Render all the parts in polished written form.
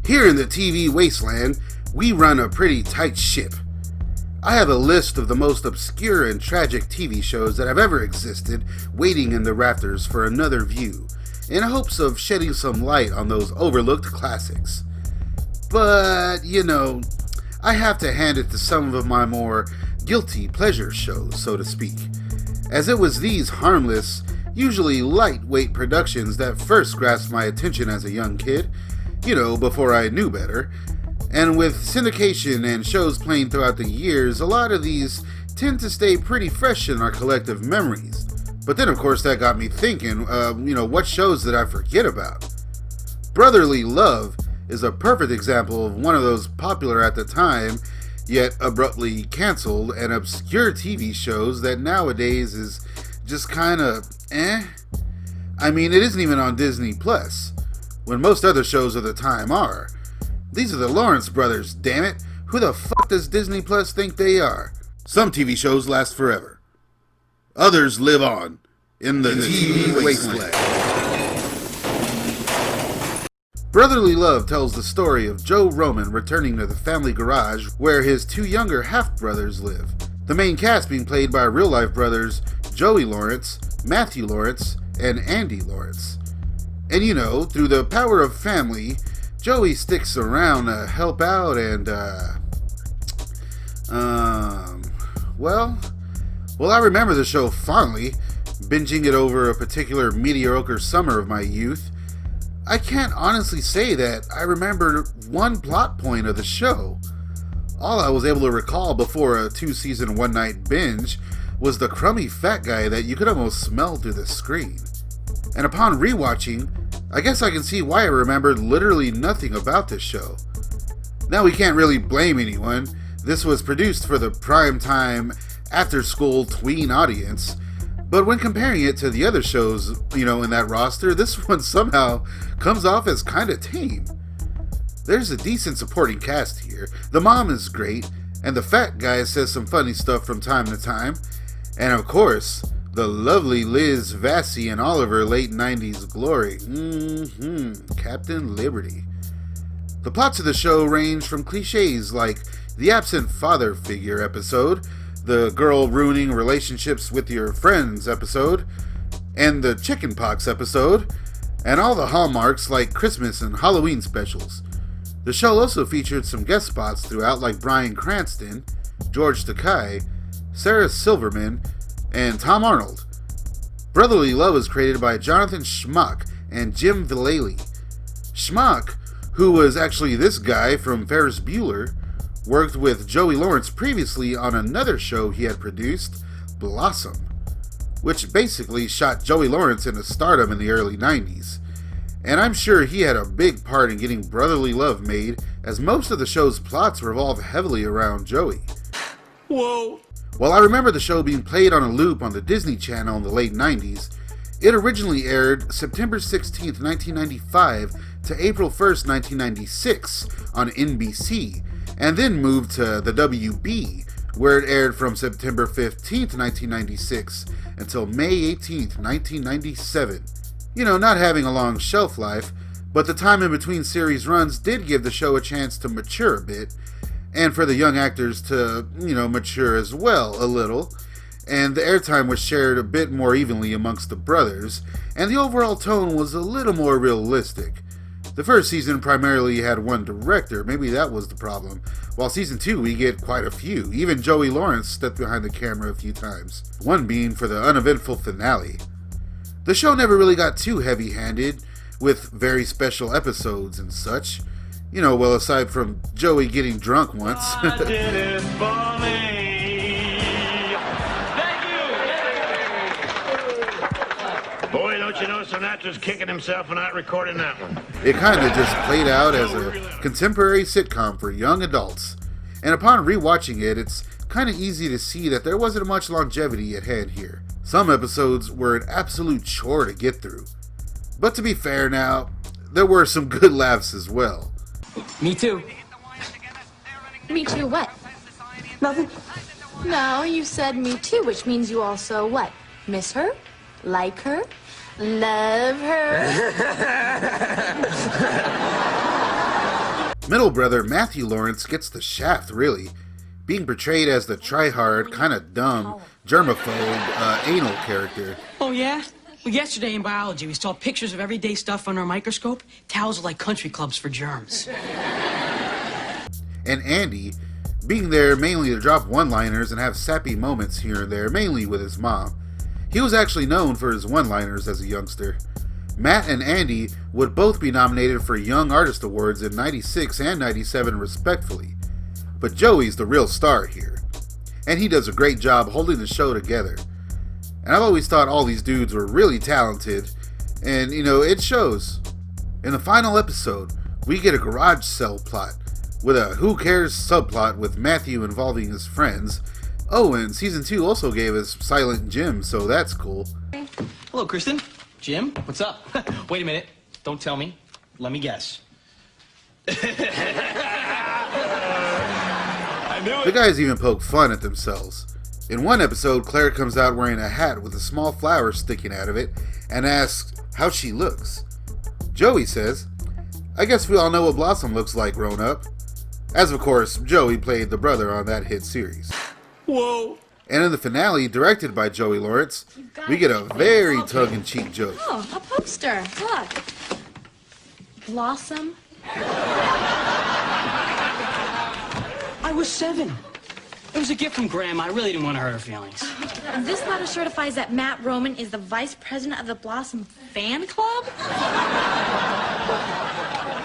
Here in the TV wasteland, we run a pretty tight ship. I have a list of the most obscure and tragic TV shows that have ever existed waiting in the rafters for another view, in hopes of shedding some light on those overlooked classics. But, I have to hand it to some of my more guilty pleasure shows, so to speak, as it was these harmless, usually lightweight productions that first grasped my attention as a young kid, before I knew better. And with syndication and shows playing throughout the years, a lot of these tend to stay pretty fresh in our collective memories. But then, of course, that got me thinking, what shows did I forget about? Brotherly Love is a perfect example of one of those popular at the time, yet abruptly canceled and obscure TV shows that nowadays is just kinda I mean, it isn't even on Disney Plus, when most other shows of the time are. These are the Lawrence brothers, damn it. Who the fuck does Disney Plus think they are? Some TV shows last forever. Others live on in the TV wasteland. Brotherly Love tells the story of Joe Roman returning to the family garage where his two younger half-brothers live. The main cast being played by real-life brothers Joey Lawrence, Matthew Lawrence, and Andy Lawrence. And through the power of family, Joey sticks around to help out and, I remember the show fondly, binging it over a particular mediocre summer of my youth. I can't honestly say that I remember one plot point of the show. All I was able to recall before a 2-season one-night binge was the crummy fat guy that you could almost smell through the screen. And upon rewatching, I guess I can see why I remembered literally nothing about this show. Now, we can't really blame anyone. This was produced for the primetime, after-school tween audience. But when comparing it to the other shows, in that roster, this one somehow comes off as kinda tame. There's a decent supporting cast here. The mom is great, and the fat guy says some funny stuff from time to time. And of course, the lovely Liz Vassy in all of her late 90s glory. Captain Liberty. The plots of the show range from cliches like the absent father figure episode, the girl ruining relationships with your friends episode, and the chickenpox episode, and all the hallmarks like Christmas and Halloween specials. The show also featured some guest spots throughout like Bryan Cranston, George Takei, Sarah Silverman, and Tom Arnold. Brotherly Love was created by Jonathan Schmock and Jim Vallely. Schmock, who was actually this guy from Ferris Bueller, worked with Joey Lawrence previously on another show he had produced, Blossom, which basically shot Joey Lawrence into stardom in the early 90s. And I'm sure he had a big part in getting Brotherly Love made, as most of the show's plots revolve heavily around Joey. Whoa! While I remember the show being played on a loop on the Disney Channel in the late 90s, it originally aired September 16th, 1995 to April 1st, 1996 on NBC, and then moved to the WB, where it aired from September 15th, 1996 until May 18th, 1997. Not having a long shelf life, but the time in between series runs did give the show a chance to mature a bit, and for the young actors to, mature as well a little, and the airtime was shared a bit more evenly amongst the brothers, and the overall tone was a little more realistic. The first season primarily had one director, maybe that was the problem, while season 2 we get quite a few. Even Joey Lawrence stepped behind the camera a few times, one being for the uneventful finale. The show never really got too heavy-handed, with very special episodes and such. Aside from Joey getting drunk once. I did it for me. Thank you. Boy, don't you know Sinatra's kicking himself for not recording that one. It kind of just played out as a contemporary sitcom for young adults. And upon rewatching it, it's kind of easy to see that there wasn't much longevity at hand here. Some episodes were an absolute chore to get through. But to be fair now, there were some good laughs as well. Me too. Me too what? Nothing. No, you said me too, which means you also what? Miss her? Like her? Love her? middle brother, Matthew Lawrence, gets the shaft, really, being portrayed as the try-hard, kind of dumb, germaphobe, anal character. Oh, yeah? Well, yesterday in biology, we saw pictures of everyday stuff under a microscope. Towels are like country clubs for germs. And Andy, being there mainly to drop one-liners and have sappy moments here and there, mainly with his mom. He was actually known for his one-liners as a youngster. Matt and Andy would both be nominated for Young Artist Awards in '96 and '97 respectively. But Joey's the real star here. And he does a great job holding the show together. And I've always thought all these dudes were really talented, and it shows. In the final episode, we get a garage sale plot, with a who cares subplot with Matthew involving his friends. Oh, and season 2 also gave us Silent Jim, so that's cool. Hello, Kristen. Jim, what's up? Wait a minute. Don't tell me. Let me guess. I knew it. The guys even poke fun at themselves. In one episode, Claire comes out wearing a hat with a small flower sticking out of it and asks how she looks. Joey says, "I guess we all know what Blossom looks like grown up." As of course, Joey played the brother on that hit series. Whoa. And in the finale, directed by Joey Lawrence, we get a very tongue-in-cheek joke. Oh, a poster. Look. Blossom. I was 7. It was a gift from Grandma. I really didn't want to hurt her feelings. This letter certifies that Matt Roman is the vice president of the Blossom fan club?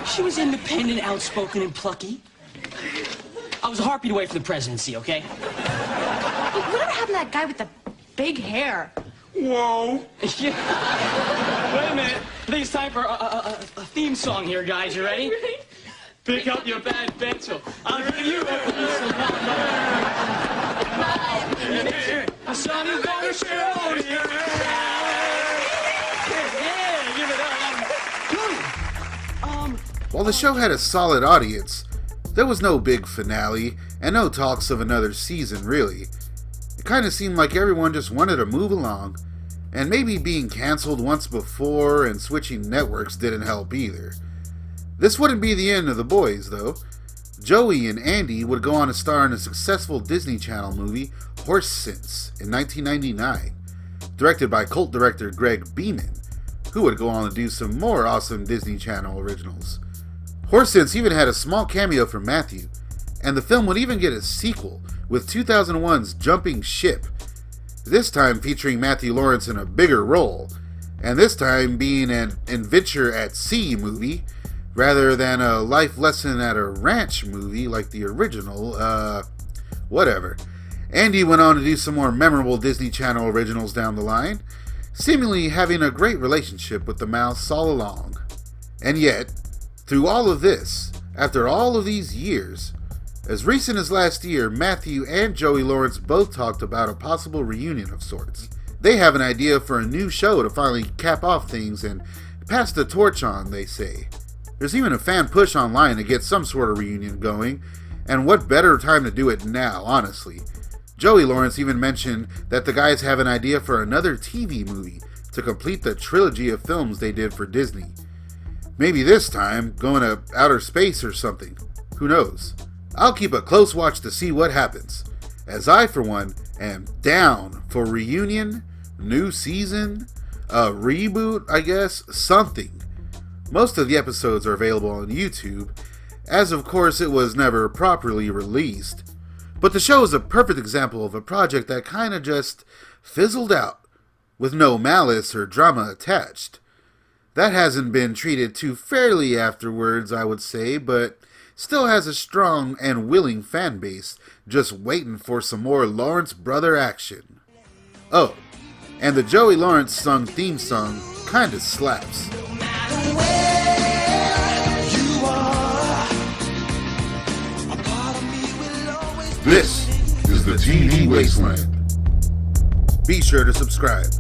She was independent, outspoken, and plucky. I was a heartbeat away from the presidency, okay? Whatever happened to that guy with the big hair? Whoa. Yeah. Wait a minute. I think it's time for a theme song here, guys. You ready? Pick up your bad pencil. I'll give you a piece of my The sun is gonna show you. Yeah, give it up. While the show had a solid audience, there was no big finale and no talks of another season, really. It kind of seemed like everyone just wanted to move along, and maybe being cancelled once before and switching networks didn't help either. This wouldn't be the end of the boys, though. Joey and Andy would go on to star in a successful Disney Channel movie, Horse Sense, in 1999, directed by cult director Greg Beeman, who would go on to do some more awesome Disney Channel originals. Horse Sense even had a small cameo from Matthew, and the film would even get a sequel with 2001's Jumping Ship, this time featuring Matthew Lawrence in a bigger role, and this time being an adventure at sea movie, rather than a life lesson at a ranch movie like the original, whatever. Andy went on to do some more memorable Disney Channel originals down the line, seemingly having a great relationship with the mouse all along. And yet, through all of this, after all of these years, as recent as last year, Matthew and Joey Lawrence both talked about a possible reunion of sorts. They have an idea for a new show to finally cap off things and pass the torch on, they say. There's even a fan push online to get some sort of reunion going, and what better time to do it now, honestly. Joey Lawrence even mentioned that the guys have an idea for another TV movie to complete the trilogy of films they did for Disney. Maybe this time, going to outer space or something. Who knows? I'll keep a close watch to see what happens, as I, for one, am down for reunion, new season, a reboot, I guess, something. Most of the episodes are available on YouTube, as of course it was never properly released. But the show is a perfect example of a project that kinda just fizzled out, with no malice or drama attached. That hasn't been treated too fairly afterwards, I would say, but still has a strong and willing fan base just waiting for some more Lawrence brother action. Oh, and the Joey Lawrence sung theme song kinda slaps. This is the TV Wasteland. Be sure to subscribe.